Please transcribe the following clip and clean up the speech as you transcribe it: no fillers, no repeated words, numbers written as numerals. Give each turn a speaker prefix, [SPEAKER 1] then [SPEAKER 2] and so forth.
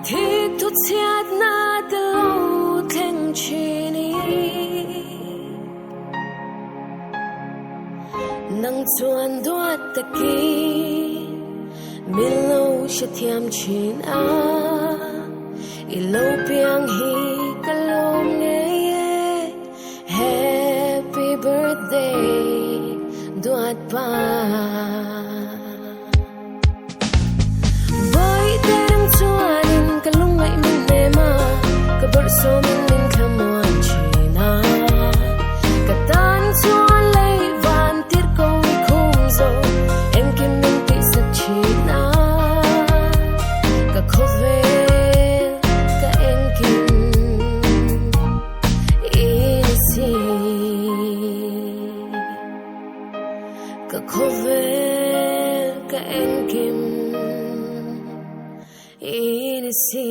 [SPEAKER 1] thiết thút xiết na từ lâu thanh chini nang chuan duat taki minlo thiam chin a ilo piang hi kalom nge happy birthday duat pa boy terang chuanin kalungai min nema kabar so min khamon china katan chuan lei van tir ko khum zo em kim min ti sa china ka khove ka em kim isi ka khove ka em kim isi